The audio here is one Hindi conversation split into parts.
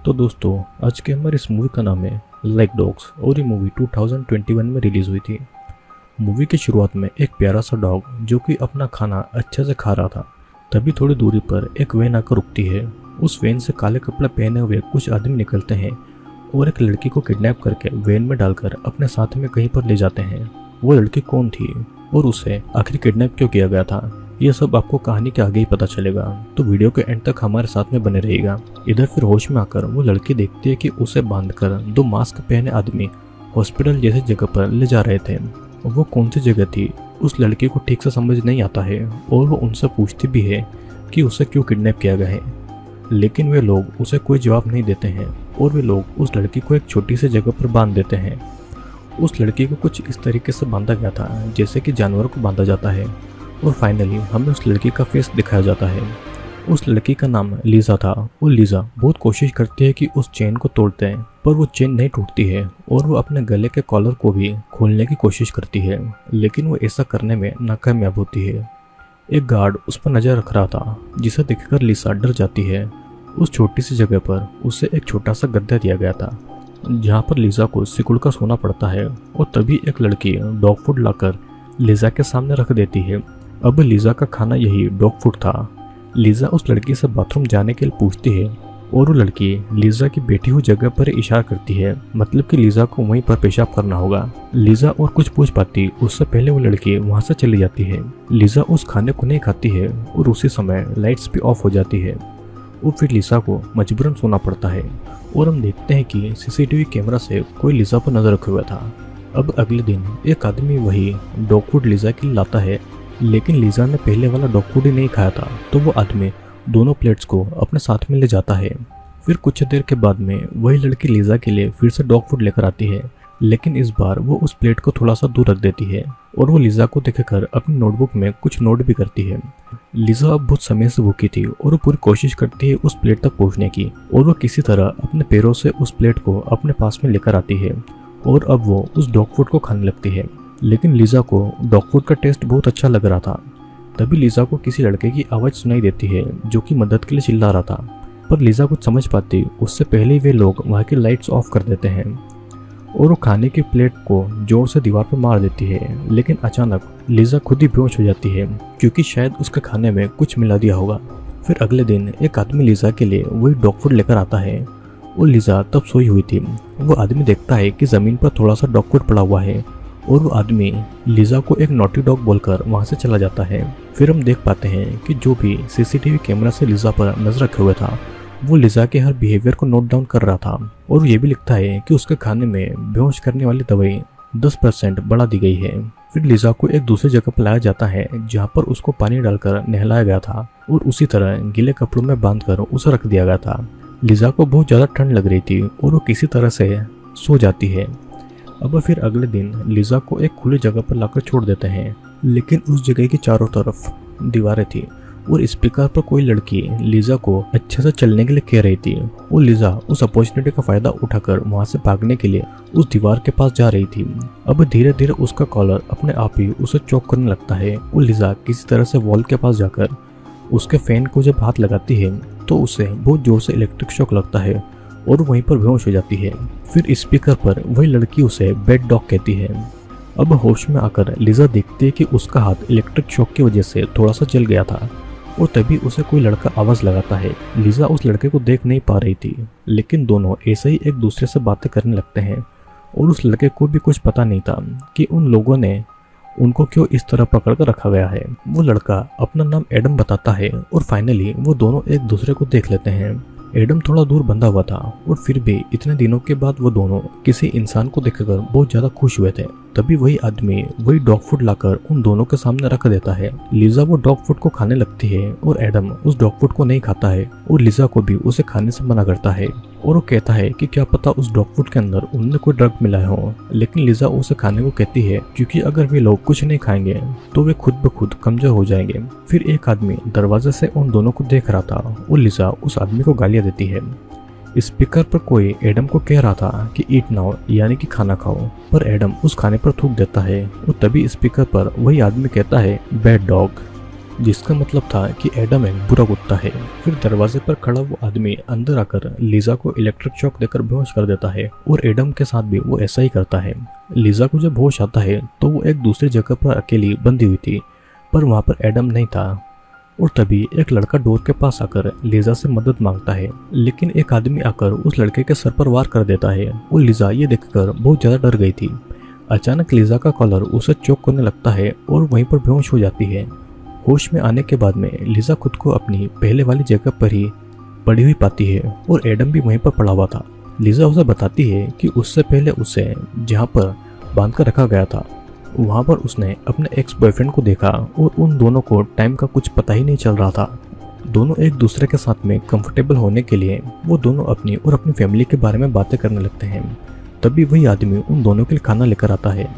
तो दोस्तों, आज के हमारे इस मूवी का नाम है लाइक डॉग्स और ये मूवी 2021 में रिलीज़ हुई थी। मूवी की शुरुआत में एक प्यारा सा डॉग जो कि अपना खाना अच्छे से खा रहा था। तभी थोड़ी दूरी पर एक वैन आकर रुकती है। उस वैन से काले कपड़े पहने हुए कुछ आदमी निकलते हैं और एक लड़की को किडनैप करके वैन में डालकर अपने साथ में कहीं पर ले जाते हैं। वो लड़की कौन थी और उसे आखिर किडनैप क्यों किया गया था, ये सब आपको कहानी के आगे ही पता चलेगा। तो वीडियो के एंड तक हमारे साथ में बने रहिएगा। इधर फिर होश में आकर वो लड़की देखती है कि उसे बांधकर दो मास्क पहने आदमी हॉस्पिटल जैसी जगह पर ले जा रहे थे। वो कौन सी जगह थी उस लड़की को ठीक से समझ नहीं आता है और वो उनसे पूछती भी है कि उसे क्यों किडनैप किया गया है, लेकिन वे लोग उसे कोई जवाब नहीं देते हैं और वे लोग उस लड़की को एक छोटी सी जगह पर बांध देते हैं। उस लड़की को कुछ इस तरीके से बांधा गया था जैसे कि जानवरों को बांधा जाता है और फाइनली हमें उस लड़की का फेस दिखाया जाता है। उस लड़की का नाम लीजा था और लीजा बहुत कोशिश करती है कि उस चेन को तोड़ते हैं, पर वो चेन नहीं टूटती है और वो अपने गले के कॉलर को भी खोलने की कोशिश करती है, लेकिन वो ऐसा करने में नाकामयाब होती है। एक गार्ड उस पर नजर रख रहा था जिसे देखकर लीजा डर जाती है। उस छोटी सी जगह पर उसे एक छोटा सा गद्दा दिया गया था जहाँ पर लीजा को सिकुड़ कर सोना पड़ता है और तभी एक लड़की डॉग फूड लाकर लीजा के सामने रख देती है। अब लीजा का खाना यही डॉग फूड था। लीजा उस लड़की से बाथरूम जाने के लिए पूछती है और वो लड़की लीजा की बैठी हुई जगह पर इशारा करती है, मतलब कि लीजा को वहीं पर पेशाब करना होगा। लीजा और कुछ पूछ पाती उससे पहले वो लड़की वहां से चली जाती है। लीजा उस खाने को नहीं खाती है और उसी समय लाइट्स भी ऑफ हो जाती है और फिर लीजा को मजबूरन सोना पड़ता है और हम देखते हैं कि सीसीटीवी कैमरा से कोई लीजा पर नजर रखे हुआ था। अब अगले दिन एक आदमी वही डॉग फूड लीजा के लिए लाता है, लेकिन लीजा ने पहले वाला डॉग फूड ही नहीं खाया था, तो वो आदमी दोनों प्लेट्स को अपने साथ में ले जाता है। फिर कुछ देर के बाद में वही लड़की लीजा के लिए फिर से डॉग फूड लेकर आती है, लेकिन इस बार वो उस प्लेट को थोड़ा सा दूर रख देती है और वो लीजा को देखकर अपनी नोटबुक में कुछ नोट भी करती है। लीजा अब बहुत समय से भूखी थी और वो पूरी कोशिश करती है उस प्लेट तक पहुंचने की और वो किसी तरह अपने पैरों से उस प्लेट को अपने पास में लेकर आती है और अब वो उस डॉग फूड को खाने लगती है। लेकिन लीजा को डॉग फूड का टेस्ट बहुत अच्छा लग रहा था। तभी लीजा को किसी लड़के की आवाज़ सुनाई देती है जो कि मदद के लिए चिल्ला रहा था, पर लीजा कुछ समझ पाती उससे पहले ही वे लोग वहाँ की लाइट्स ऑफ कर देते हैं और वो खाने की प्लेट को जोर से दीवार पर मार देती है। लेकिन अचानक लीजा खुद ही बेहोश हो जाती है क्योंकि शायद उसके खाने में कुछ मिला दिया होगा। फिर अगले दिन एक आदमी लीजा के लिए वही डॉग फूड लेकर आता है और लीजा तब सोई हुई थी। वो आदमी देखता है कि ज़मीन पर थोड़ा सा डॉग फूड पड़ा हुआ है और वो आदमी लीजा को एक नॉटी डॉग बोलकर वहां से चला जाता है। फिर हम देख पाते हैं कि जो भी सीसीटीवी कैमरा से लीजा पर नजर रखे हुए था वो लीजा के हर बिहेवियर को नोट डाउन कर रहा था और ये भी लिखता है कि उसके खाने में बेहोश करने वाली दवाई 10% बढ़ा दी गई है। फिर लीजा को एक दूसरी जगह पर लाया जाता है जहाँ पर उसको पानी डालकर नहलाया गया था और उसी तरह गीले कपड़ों में बांधकर उसे रख दिया गया था। लीजा को बहुत ज़्यादा ठंड लग रही थी और वो किसी तरह से सो जाती है। अब फिर अगले दिन लीजा को एक खुली जगह पर लाकर छोड़ देते हैं, लेकिन उस जगह की चारों तरफ दीवारें थी और स्पीकर पर कोई लड़की लीजा को अच्छे से चलने के लिए कह रही थी और लीजा उस अपॉर्चुनिटी का फायदा उठाकर वहां से भागने के लिए उस दीवार के पास जा रही थी। अब धीरे धीरे उसका कॉलर अपने आप ही उसे चौक करने लगता है और लीजा किसी तरह से वॉल के पास जाकर उसके फैन को जब हाथ लगाती है तो उसे बहुत जोर से इलेक्ट्रिक शॉक लगता है और वहीं पर बेहोश हो जाती है। फिर स्पीकर पर वही लड़की उसे बैड डॉग कहती है। अब होश में आकर लीजा देखती है कि उसका हाथ इलेक्ट्रिक शॉक की वजह से थोड़ा सा जल गया था और तभी उसे कोई लड़का आवाज़ लगाता है। लीजा उस लड़के को देख नहीं पा रही थी, लेकिन दोनों ऐसे ही एक दूसरे से बातें करने लगते हैं और उस लड़के को भी कुछ पता नहीं था कि उन लोगों ने उनको क्यों इस तरह पकड़ कर रखा गया है। वो लड़का अपना नाम एडम बताता है और फाइनली वो दोनों एक दूसरे को देख लेते हैं। एडम थोड़ा दूर बंधा हुआ था और फिर भी इतने दिनों के बाद वो दोनों किसी इंसान को देखकर बहुत ज्यादा खुश हुए थे। तभी वही आदमी वही डॉग फूड लाकर उन दोनों के सामने रख देता है। लीजा वो डॉग फूड को खाने लगती है और एडम उस डॉग फूड को नहीं खाता है और लीजा को भी उसे खाने से मना करता है और वो कहता है कि क्या पता उस डॉग फूड के अंदर उन्होंने कोई ड्रग मिलाया हो। लेकिन लीजा उसे खाने को कहती है क्योंकि अगर वे लोग कुछ नहीं खाएंगे तो वे खुद ब खुद कमजोर हो जाएंगे। फिर एक आदमी दरवाजे से उन दोनों को देख रहा था और लीजा उस आदमी को गालियां देती है। स्पीकर पर कोई एडम को कह रहा था कि ईट नाउ यानी कि खाना खाओ, पर एडम उस खाने पर थूक देता है और तभी स्पीकर पर वही आदमी कहता है बैड डॉग। जिसका मतलब था कि एडम एक बुरा कुत्ता है। फिर दरवाजे पर खड़ा वो आदमी अंदर आकर लिजा को इलेक्ट्रिक शॉक देकर बेहोश कर देता है और एडम के साथ भी वो ऐसा ही करता है। लिजा को जब होश आता है तो वो एक दूसरी जगह पर अकेली बंधी हुई थी, पर वहाँ पर एडम नहीं था। और तभी एक लड़का डोर के पास आकर लिजा से मदद मांगता है, लेकिन एक आदमी आकर उस लड़के के सर पर वार कर देता है और लिजा ये देखकर बहुत ज़्यादा डर गई थी। अचानक लिजा का कॉलर उसे चोक करने लगता है और वहीं पर बेहोश हो जाती है। होश में आने के बाद में लिजा खुद को अपनी पहले वाली जगह पर ही पड़ी हुई पाती है और एडम भी वहीं पर पड़ा हुआ था। लिजा उसे बताती है कि उससे पहले उसे जहाँ पर बांध कर रखा गया था वहाँ पर उसने अपने एक्स बॉयफ्रेंड को देखा और उन दोनों को टाइम का कुछ पता ही नहीं चल रहा था। दोनों एक दूसरे के साथ में कंफर्टेबल होने के लिए वो दोनों अपनी और अपनी फैमिली के बारे में बातें करने लगते हैं। तभी वही आदमी उन दोनों के लिए खाना लेकर आता है।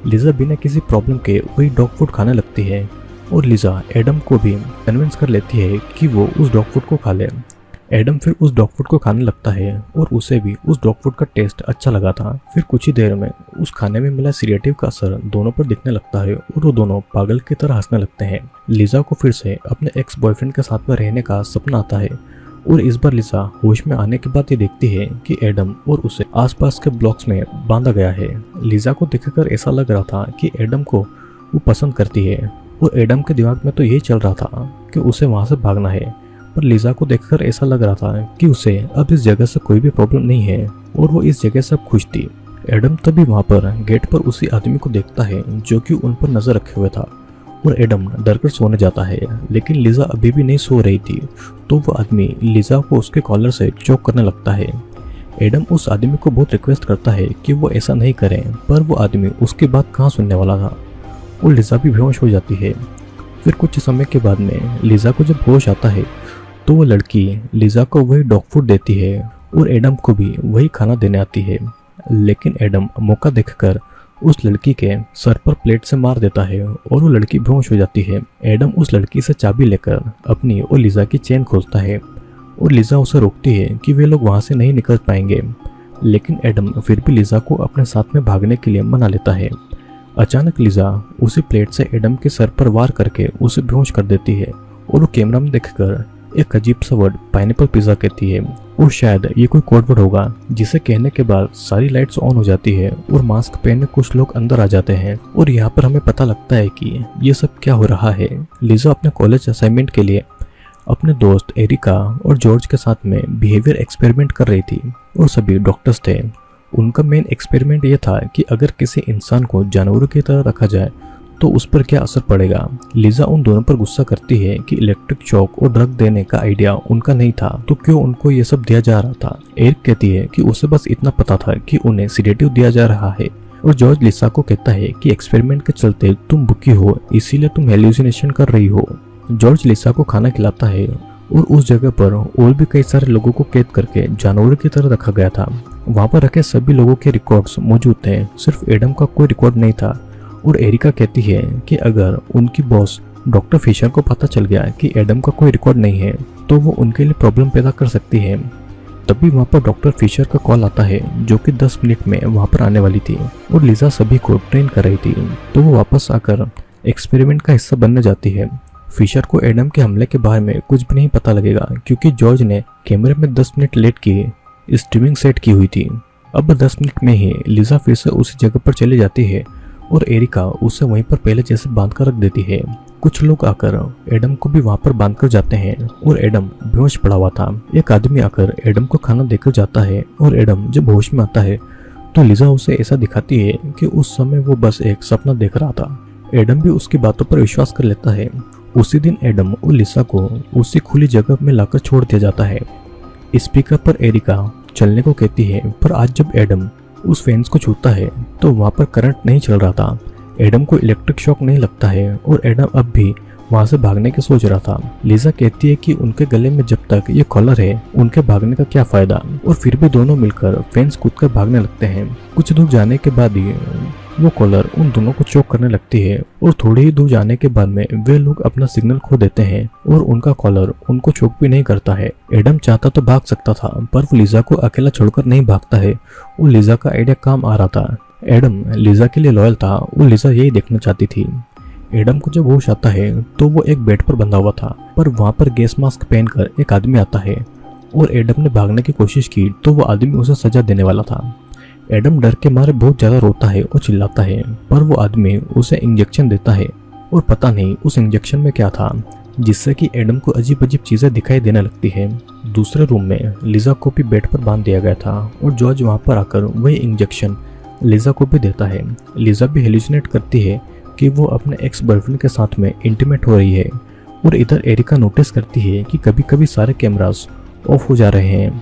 लिजा बिना किसी प्रॉब्लम के वही डॉग फूड खाने लगती है और लिजा एडम को भी कन्विंस कर लेती है कि वो उस डॉग फूड को खा ले। एडम फिर उस डॉग फूड को खाने लगता है और उसे भी उस डॉग फूड का टेस्ट अच्छा लगा था। फिर कुछ ही देर में उस खाने में मिला सीडेटिव का असर दोनों पर दिखने लगता है और वो दोनों पागल की तरह हंसने लगते हैं। लिजा को फिर से अपने एक्स बॉयफ्रेंड के साथ में रहने का सपना आता है और इस बार लिजा होश में आने के बाद ये देखती है कि एडम और उसे आसपास के ब्लॉक्स में बांधा गया है। लिजा को देखकर ऐसा लग रहा था कि एडम को वो पसंद करती है और एडम के दिमाग में तो यही चल रहा था कि उसे वहाँ से भागना है, पर लिजा को देखकर ऐसा लग रहा था कि उसे अब इस जगह से कोई भी प्रॉब्लम नहीं है और वो इस जगह से अब खुश थी। एडम तभी वहाँ पर गेट पर उसी आदमी को देखता है जो कि उन पर नजर रखे हुए था और एडम डरकर सोने जाता है, लेकिन लिजा अभी भी नहीं सो रही थी तो वो आदमी लिजा को उसके कॉलर से चोक करने लगता है। एडम उस आदमी को बहुत रिक्वेस्ट करता है कि वो ऐसा नहीं करे, पर वो आदमी उसकी बात कहाँ सुनने वाला था और लिजा भी बेहोश हो जाती है। फिर कुछ समय के बाद में लिजा को जब होश आता है तो वो लड़की लिजा को वही डॉग फूड देती है और एडम को भी वही खाना देने आती है, लेकिन एडम मौका देखकर उस लड़की के सर पर प्लेट से मार देता है और वो लड़की बेहोश हो जाती है। एडम उस लड़की से चाबी लेकर अपनी और लिजा की चेन खोलता है और लिजा उसे रोकती है कि वे लोग वहाँ से नहीं निकल पाएंगे, लेकिन एडम फिर भी लिजा को अपने साथ में भागने के लिए मना लेता है। अचानक लिजा उसी प्लेट से एडम के सर पर वार करके उसे बेहोश कर देती है और वो कैमरा में देखकर एक अजीब सा वर्ड पाइनएप्पल पिज्जा कहती है और शायद ये कोई कोड वर्ड होगा, जिसे कहने के बाद सारी लाइट्स ऑन हो जाती है और मास्क पहने कुछ लोग अंदर आ जाते हैं और यहाँ पर हमें पता लगता है कि ये सब क्या हो रहा है। लिजा अपने कॉलेज असाइनमेंट के लिए अपने दोस्त एरिका और जॉर्ज के साथ में बिहेवियर एक्सपेरिमेंट कर रही थी और सभी डॉक्टर्स थे। उनका मेन एक्सपेरिमेंट ये था कि अगर किसी इंसान को जानवरों की तरह रखा जाए तो उस पर क्या असर पड़ेगा। लिजा उन दोनों पर गुस्सा करती है कि इलेक्ट्रिक शॉक और ड्रग देने का आइडिया उनका नहीं था तो क्यों उनको ये सब दिया जा रहा था। एरिक कहती है कि उसे बस इतना पता था कि उन्हें सीडेटिव दिया जा रहा है और जॉर्ज लिसा को कहता है कि एक्सपेरिमेंट के चलते तुम भूखी हो, इसीलिए तुम हेल्यूसिनेशन कर रही हो। जॉर्ज लिसा को खाना खिलाता है और उस जगह पर और भी कई सारे लोगों को कैद करके जानवरों की तरह रखा गया था। वहाँ पर रखे सभी लोगों के रिकॉर्ड्स मौजूद थे, सिर्फ एडम का कोई रिकॉर्ड नहीं था। और एरिका कहती है कि अगर उनकी बॉस डॉक्टर फिशर को पता चल गया कि एडम का कोई रिकॉर्ड नहीं है तो वो उनके लिए प्रॉब्लम पैदा कर सकती है। तभी वहाँ पर डॉक्टर फिशर का कॉल आता है जो कि 10 मिनट में वहाँ पर आने वाली थी और लिजा सभी को ट्रेन कर रही थी, तो वो वापस आकर एक्सपेरिमेंट का हिस्सा बनने जाती है। फिशर को एडम के हमले के बारे में कुछ भी नहीं पता लगेगा क्योंकि जॉर्ज ने कैमरे में 10 मिनट लेट की स्ट्रीमिंग सेट की हुई थी। अब 10 मिनट में ही लिजा फिर से उसी जगह पर चली जाती है और एरिका उसे वहीं पर पहले जैसे बांध कर रख देती है। कुछ लोग आकर एडम को भी वहां पर बांध कर जाते हैं और एडम बेहोश पड़ा हुआ था। एक आदमी आकर एडम को खाना देकर जाता है और एडम जब होश में आता है तो लिजा उसे ऐसा दिखाती है कि उस समय वो बस एक सपना देख रहा था। एडम भी उसकी बातों पर विश्वास कर लेता है। उसी दिन एडम और लिसा को उसी खुली जगह में लाकर छोड़ दिया जाता है। स्पीकर पर एरिका चलने को कहती है, पर आज जब एडम उस फेंस को छूता है तो वहाँ पर करंट नहीं चल रहा था। एडम को इलेक्ट्रिक शॉक नहीं लगता है और एडम अब भी वहाँ से भागने की सोच रहा था। लिजा कहती है कि उनके गले में जब तक ये कॉलर है उनके भागने का क्या फायदा, और फिर भी दोनों मिलकर फेंस कूदकर भागने लगते हैं। कुछ दूर जाने के बाद ही वो कॉलर उन दोनों को चोक करने लगती है और थोड़ी ही दूर जाने के बाद में वे लोग अपना सिग्नल खो देते हैं और उनका कॉलर उनको चोक भी नहीं करता है। एडम चाहता तो भाग सकता था पर वो लिजा को अकेला छोड़कर नहीं भागता है और लिजा का आइडिया काम आ रहा था। एडम लिजा के लिए लॉयल था और लिजा यही देखना चाहती थी। एडम को जब होश आता है तो वो एक बेड पर बंधा हुआ था, पर वहाँ पर गैस मास्क पहनकर एक आदमी आता है और एडम ने भागने की कोशिश की तो वो आदमी उसे सजा देने वाला था। एडम डर के मारे बहुत ज्यादा रोता है और चिल्लाता है, पर वो आदमी उसे इंजेक्शन देता है और पता नहीं उस इंजेक्शन में क्या था, जिससे कि एडम को अजीब अजीब चीजें दिखाई देने लगती है। दूसरे रूम में लिजा को भी बेड पर बांध दिया गया था और जॉर्ज वहाँ पर आकर वही इंजेक्शन लिजा को भी देता है। लिजा भी हेलुसिनेट करती है कि वो अपने एक्स बॉयफ्रेंड के साथ में इंटीमेट हो रही है और इधर एरिका नोटिस करती है कि कभी कभी सारे कैमरास ऑफ हो जा रहे हैं।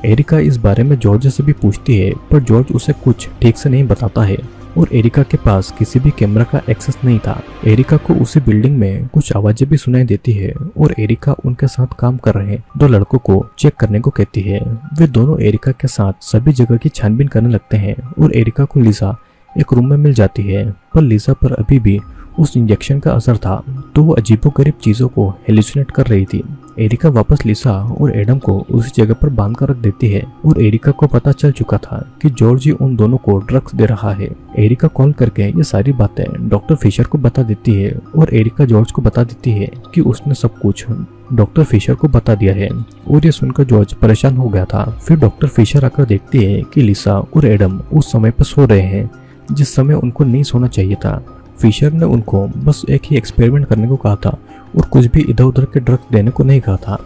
एरिका इस बारे में जॉर्ज से भी पूछती है, पर जॉर्ज उसे कुछ ठीक से नहीं बताता है और एरिका के पास किसी भी कैमरा का एक्सेस नहीं था। एरिका को उसी बिल्डिंग में कुछ आवाजें भी सुनाई देती है और एरिका उनके साथ काम कर रहे दो लड़कों को चेक करने को कहती है। वे दोनों एरिका के साथ सभी जगह की छानबीन करने लगते हैं और एरिका को लिजा एक रूम में मिल जाती है, पर लिजा पर अभी भी उस इंजेक्शन का असर था तो वो अजीबोगरीब चीजों को हेलुसिनेट कर रही थी। एरिका वापस लिसा और एडम को उसी जगह पर बांध कर रख देती है और एरिका को पता चल चुका था कि जॉर्ज ही उन दोनों को ड्रग्स दे रहा है। एरिका कॉल करके ये सारी बातें डॉक्टर फिशर को बता देती है और एरिका जॉर्ज को बता देती है कि उसने सब कुछ डॉक्टर फिशर को बता दिया है और ये सुनकर जॉर्ज परेशान हो गया था। फिर डॉक्टर फिशर आकर देखती है कि लिसा और एडम उस समय पर सो रहे हैं जिस समय उनको नहीं सोना चाहिए था। फिशर ने उनको बस एक ही एक्सपेरिमेंट करने को कहा था और कुछ भी इधर उधर के ड्रग्स देने को नहीं कहा था।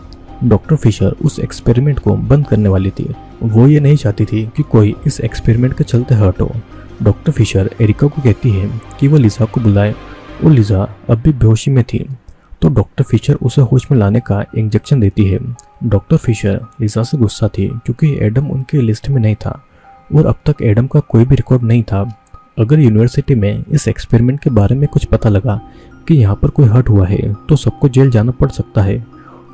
डॉक्टर फिशर उस एक्सपेरिमेंट को बंद करने वाली थी। वो ये नहीं चाहती थी कि कोई इस एक्सपेरिमेंट के चलते हर्ट हो। डॉक्टर फिशर एरिका को कहती है कि वो लिजा को बुलाए और लिजा अब भी बेहोशी में थी तो डॉक्टर फिशर उसे होश में लाने का इंजेक्शन देती है। डॉक्टर फिशर लिजा से गुस्सा थी क्योंकि एडम उनके लिस्ट में नहीं था और अब तक एडम का कोई भी रिकॉर्ड नहीं था। अगर यूनिवर्सिटी में इस एक्सपेरिमेंट के बारे में कुछ पता लगा कि यहाँ पर कोई हर्ट हुआ है तो सबको जेल जाना पड़ सकता है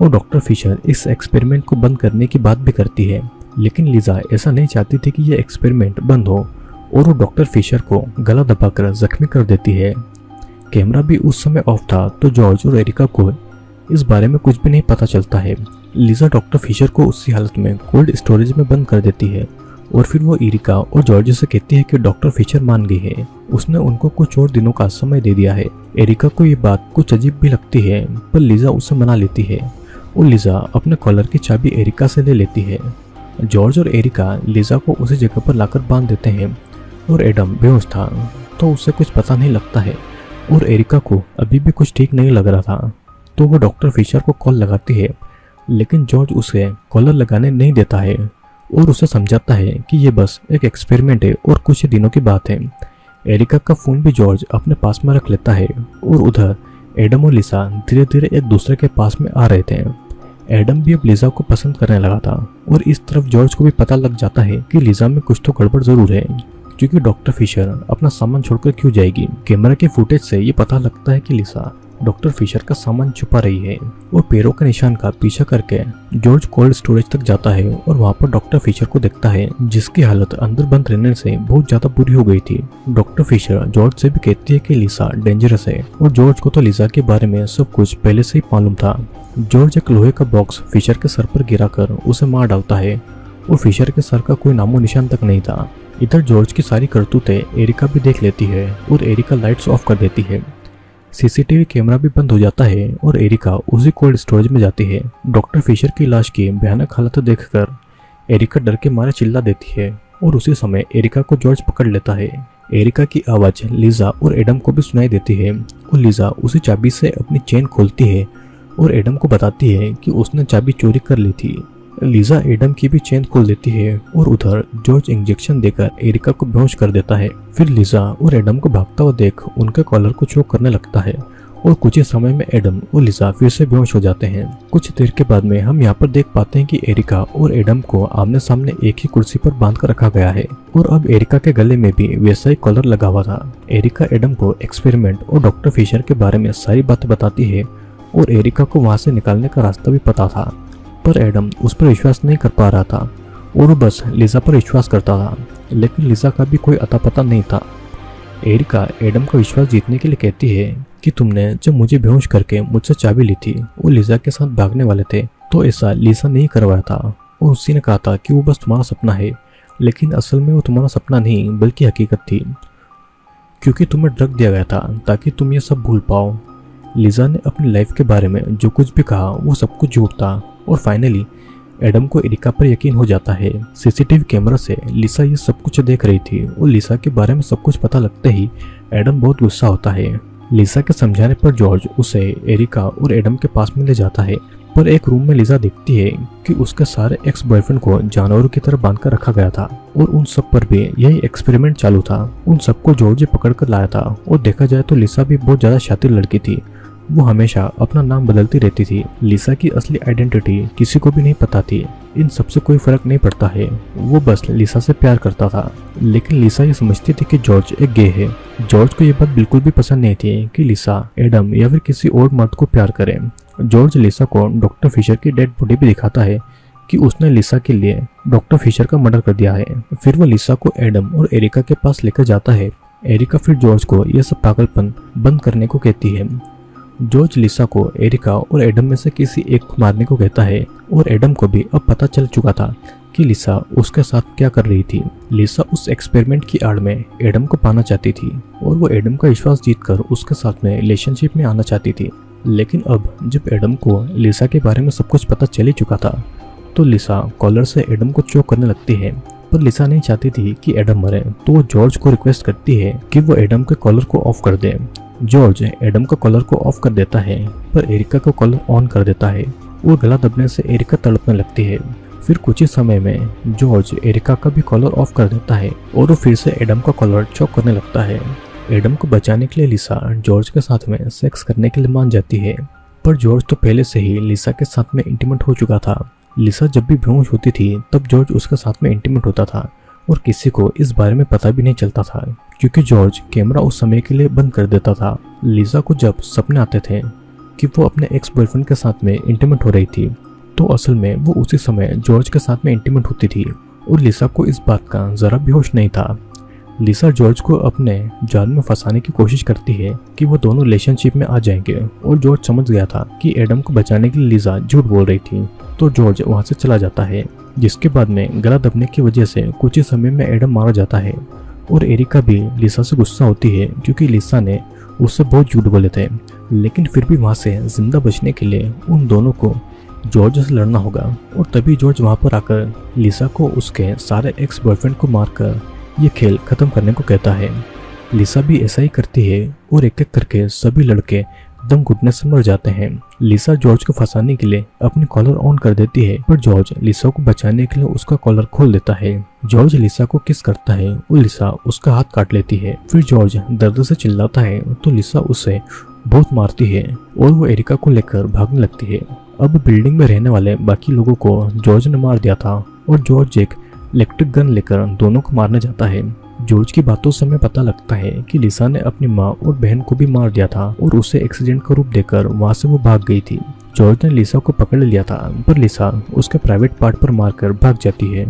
और डॉक्टर फिशर इस एक्सपेरिमेंट को बंद करने की बात भी करती है। लेकिन लिजा ऐसा नहीं चाहती थी कि यह एक्सपेरिमेंट बंद हो और वो डॉक्टर फिशर को गला दबाकर जख्मी कर देती है। कैमरा भी उस समय ऑफ था तो जॉर्ज और एरिका को इस बारे में कुछ भी नहीं पता चलता है। लिजा डॉक्टर फिशर को उसी हालत में कोल्ड स्टोरेज में बंद कर देती है और फिर वो एरिका और जॉर्ज से कहती है कि डॉक्टर फिशर मान गई है, उसने उनको कुछ और दिनों का समय दे दिया है। एरिका को ये बात कुछ अजीब भी लगती है पर लिजा उसे मना लेती है और लिजा अपने कॉलर की चाबी एरिका से ले लेती है। जॉर्ज और एरिका लिजा को उसी जगह पर लाकर बांध देते हैं और एडम बेहोश था तो उसे कुछ पता नहीं लगता है और एरिका को अभी भी कुछ ठीक नहीं लग रहा था तो वो डॉक्टर फिशर को कॉल लगाती है, लेकिन जॉर्ज उसे कॉलर लगाने नहीं देता है और उसे समझाता है कि ये बस एक एक्सपेरिमेंट है और कुछ ही दिनों की बात है। एरिका का फोन भी जॉर्ज अपने पास में रख लेता है और उधर एडम और लिसा धीरे धीरे एक दूसरे के पास में आ रहे थे। एडम भी अब लिजा को पसंद करने लगा था और इस तरफ जॉर्ज को भी पता लग जाता है कि लिजा में कुछ तो गड़बड़ जरूर है क्योंकि डॉक्टर फिशर अपना सामान छोड़कर क्यों जाएगी। कैमरा के फुटेज से ये पता लगता है कि लिसा डॉक्टर फिशर का सामान छुपा रही है और पैरों के निशान का पीछा करके जॉर्ज कोल्ड स्टोरेज तक जाता है और वहाँ पर डॉक्टर फिशर को देखता है जिसकी हालत अंदर बंद रहने से बहुत ज्यादा बुरी हो गई थी। डॉक्टर फिशर जॉर्ज से भी कहती है कि लिसा डेंजरस है और जॉर्ज को तो लिसा के बारे में सब कुछ पहले से ही मालूम था। जॉर्ज एक लोहे का बॉक्स फिशर के सर पर गिराकर उसे मार डालता है और फिशर के सर का कोई नामो निशान तक नहीं था। इधर जॉर्ज की सारी करतूतें एरिका भी देख लेती है और एरिका लाइट्स ऑफ कर देती है। सीसीटीवी कैमरा भी बंद हो जाता है और एरिका उसी कोल्ड स्टोरेज में जाती है। डॉक्टर फिशर की लाश की भयानक हालत देखकर एरिका डर के मारे चिल्ला देती है और उसी समय एरिका को जॉर्ज पकड़ लेता है। एरिका की आवाज लिजा और एडम को भी सुनाई देती है और लिजा उसी चाबी से अपनी चेन खोलती है और एडम को बताती है कि उसने चाबी चोरी कर ली थी। लिजा एडम की भी चेन खोल देती है और उधर जॉर्ज इंजेक्शन देकर एरिका को बेहोश कर देता है। फिर लिजा और एडम को भागता हुआ देख उनके कॉलर को चोक करने लगता है और कुछ ही समय में एडम और लिजा फिर से बेहोश हो जाते हैं। कुछ देर के बाद में हम यहाँ पर देख पाते हैं कि एरिका और एडम को आमने सामने एक ही कुर्सी पर बांध कर रखा गया है और अब एरिका के गले में भी वैसा ही कॉलर लगा हुआ था। एरिका एडम को एक्सपेरिमेंट और डॉक्टर फिशर के बारे में सारी बातें बताती है और एरिका को वहाँ से निकालने का रास्ता भी पता था, पर एडम उस पर विश्वास नहीं कर पा रहा था और वो बस लिजा पर विश्वास करता था, लेकिन लिजा का भी कोई अता पता नहीं था। एरिका एडम का विश्वास जीतने के लिए कहती है कि तुमने जब मुझे बेहोश करके मुझसे चाबी ली थी वो लिजा के साथ भागने वाले थे तो ऐसा लिजा नहीं करवाया था और उसी ने कहा था कि वो बस तुम्हारा सपना है, लेकिन असल में वो तुम्हारा सपना नहीं बल्कि हकीकत थी। क्योंकि तुम्हें ड्रग दिया गया था ताकि तुम ये सब भूल पाओ। लिसा ने अपनी लाइफ के बारे में जो कुछ भी कहा वो सब कुछ झूठ था। और फाइनली एडम को एरिका पर यकीन हो जाता है। सीसीटीवी कैमरा से लिसा ये सब कुछ देख रही थी और लिसा के बारे में सब कुछ पता लगते ही एडम बहुत गुस्सा होता है। लिसा के समझाने पर जॉर्ज उसे एरिका और एडम के पास में ले जाता है। पर एक रूम में लिसा देखती है कि उसके सारे एक्स बॉयफ्रेंड को जानवरों की तरह बांध कर रखा गया था और उन सब पर भी यही एक्सपेरिमेंट चालू था। उन सबको जॉर्ज पकड़ कर लाया था और देखा जाए तो लिसा भी बहुत ज्यादा शातिर लड़की थी। वो हमेशा अपना नाम बदलती रहती थी। लिसा की असली आइडेंटिटी किसी को भी नहीं पता थी। इन सबसे कोई फर्क नहीं पड़ता है, वो बस लिसा से प्यार करता था। लेकिन लिसा ये समझती थी कि जॉर्ज एक गे है। जॉर्ज को ये बात बिल्कुल भी पसंद नहीं थी कि लिसा एडम या फिर किसी और मर्द को प्यार करे। जॉर्ज लिसा को डॉक्टर फिशर की डेड बॉडी भी दिखाता है कि उसने लिसा के लिए डॉक्टर फिशर का मर्डर कर दिया है। फिर वो लिसा को एडम और एरिका के पास लेकर जाता है। एरिका फिर जॉर्ज को यह सब पागलपन बंद करने को कहती है। जॉर्ज लिसा को एरिका और एडम में से किसी एक को मारने को कहता है और एडम को भी अब पता चल चुका था कि लिसा उसके साथ क्या कर रही थी। लिसा उस एक्सपेरिमेंट की आड़ में एडम को पाना चाहती थी और वो एडम का विश्वास जीतकर उसके साथ में रिलेशनशिप में आना चाहती थी। लेकिन अब जब एडम को लिसा के बारे में सब कुछ पता चल ही चुका था तो लिसा कॉलर से एडम को चोक करने लगती है। पर लिसा नहीं चाहती थी कि एडम मरे, तो वो जॉर्ज को रिक्वेस्ट करती है कि वो एडम के कॉलर को ऑफ कर दे। जॉर्ज एडम का कॉलर को ऑफ कर देता है पर एरिका का कॉलर ऑन कर देता है और गला दबने से एरिका तड़पने लगती है। फिर कुछ ही समय में जॉर्ज एरिका का भी कॉलर ऑफ कर देता है और वो फिर से एडम का कॉलर चोक करने लगता है। एडम को बचाने के लिए लिसा जॉर्ज के साथ में सेक्स करने के लिए मान जाती है। पर जॉर्ज तो पहले से ही लिसा के साथ में इंटीमेट हो चुका था। लिसा जब भी बेहोश होती थी तब जॉर्ज उसके साथ में इंटीमेट होता था और किसी को इस बारे में पता भी नहीं चलता था क्योंकि जॉर्ज कैमरा उस समय के लिए बंद कर देता था। लिसा को जब सपने आते थे कि वो अपने एक्स बॉयफ्रेंड के साथ में इंटीमेट हो रही थी तो असल में वो उसी समय जॉर्ज के साथ में इंटीमेट होती थी और लिसा को इस बात का जरा भी होश नहीं था। लिसा जॉर्ज को अपने जाल में फंसाने की कोशिश करती है कि वो दोनों रिलेशनशिप में आ जाएंगे और जॉर्ज समझ गया था कि एडम को बचाने के लिए लिसा झूठ बोल रही थी, तो जॉर्ज वहां से चला जाता है। जिसके बाद में गला दबने की वजह से कुछ ही समय में एडम मारा जाता है और एरिका भी लिसा से गुस्सा होती है क्योंकि लिसा ने उससे बहुत झूठ बोले थे। लेकिन फिर भी वहां से जिंदा बचने के लिए उन दोनों को जॉर्ज से लड़ना होगा और तभी जॉर्ज वहां पर आकर लिसा को उसके सारे एक्स बॉयफ्रेंड को मारकर ये खेल खत्म करने को कहता है। लिसा भी ऐसा ही करती है और एक एक करके सभी लड़के दम घुटने से मर जाते हैं। लिसा जॉर्ज को फंसाने के लिए अपनी कॉलर ऑन कर देती है पर जॉर्ज लिसा को बचाने के लिए उसका कॉलर खोल देता है। जॉर्ज लिसा को किस करता है और लिसा उसका हाथ काट लेती है। फिर जॉर्ज दर्द से चिल्लाता है तो लिसा उसे बहुत मारती है और वो एरिका को लेकर भागने लगती है। अब बिल्डिंग में रहने वाले बाकी लोगों को जॉर्ज ने मार दिया था और जॉर्ज एक इलेक्ट्रिक गन लेकर दोनों को मारने जाता है। जॉर्ज की बातों से हमें पता लगता है कि लिसा ने अपनी माँ और बहन को भी मार दिया था और उसे एक्सीडेंट का रूप देकर वहां से वो भाग गई थी। जॉर्ज ने लिसा को पकड़ लिया था पर लिसा उसके प्राइवेट पार्ट पर मारकर भाग जाती है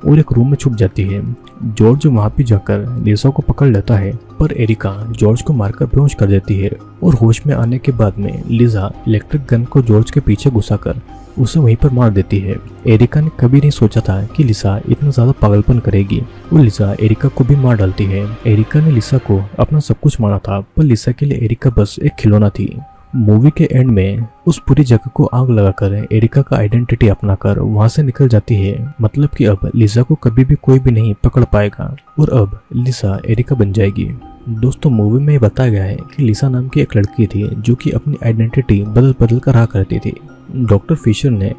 और एक रूम में छुप जाती है। जॉर्ज वहां भी जाकर लिसा को पकड़ लेता है पर एरिका जॉर्ज को मारकर बेहोश कर देती है और होश में आने के बाद में लिसा इलेक्ट्रिक गन को जॉर्ज के पीछे घुसाकर उसे वहीं पर मार देती है। एरिका ने कभी नहीं सोचा था कि लिसा इतना ज्यादा पागलपन करेगी और लिसा एरिका को भी मार डालती है। एरिका ने लिसा को अपना सब कुछ माना था पर लिसा के लिए एरिका बस एक खिलौना थी। मूवी के एंड में उस पूरी जगह को आग लगाकर एरिका का आइडेंटिटी अपनाकर वहां से निकल जाती है। मतलब कि अब लिसा को कभी भी कोई भी नहीं पकड़ पाएगा और अब लिसा एरिका बन जाएगी। दोस्तों मूवी में बताया गया है कि लिसा नाम की एक लड़की थी जो कि अपनी आइडेंटिटी बदल बदल कर रहा करती थी। डॉक्टर फिशर ने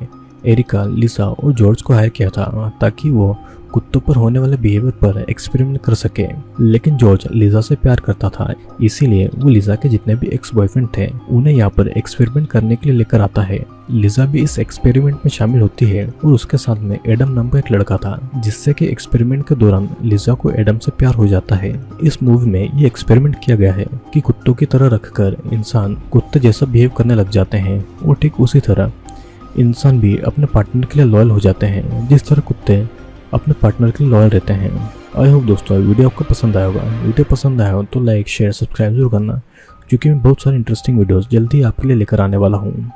एरिका, लिसा और जॉर्ज को हायर किया था ताकि वो कुत्तों पर होने वाले बिहेवियर पर एक्सपेरिमेंट कर सके। लेकिन जॉर्ज लिसा से प्यार करता था, इसीलिए वो लिसा के जितने भी एक्स बॉयफ्रेंड थे उन्हें यहाँ पर एक्सपेरिमेंट करने के लिए लेकर आता है। लिसा भी इस एक्सपेरिमेंट में शामिल होती है और उसके साथ में एडम नाम का एक लड़का था जिससे कि एक्सपेरिमेंट के दौरान लिसा को एडम से प्यार हो जाता है। इस मूवी में ये एक्सपेरिमेंट किया गया है कि कुत्तों की तरह रखकर इंसान कुत्ते जैसा बिहेव करने लग जाते हैं और ठीक उसी तरह इंसान भी अपने पार्टनर के लिए लॉयल हो जाते हैं जिस तरह कुत्ते अपने पार्टनर के लिए लॉयल रहते हैं। आई होप दोस्तों वीडियो आपको पसंद आया होगा। वीडियो पसंद आया हो तो लाइक शेयर सब्सक्राइब जरूर करना क्योंकि मैं बहुत सारे इंटरेस्टिंग वीडियोस जल्दी आपके लिए लेकर आने वाला हूँ।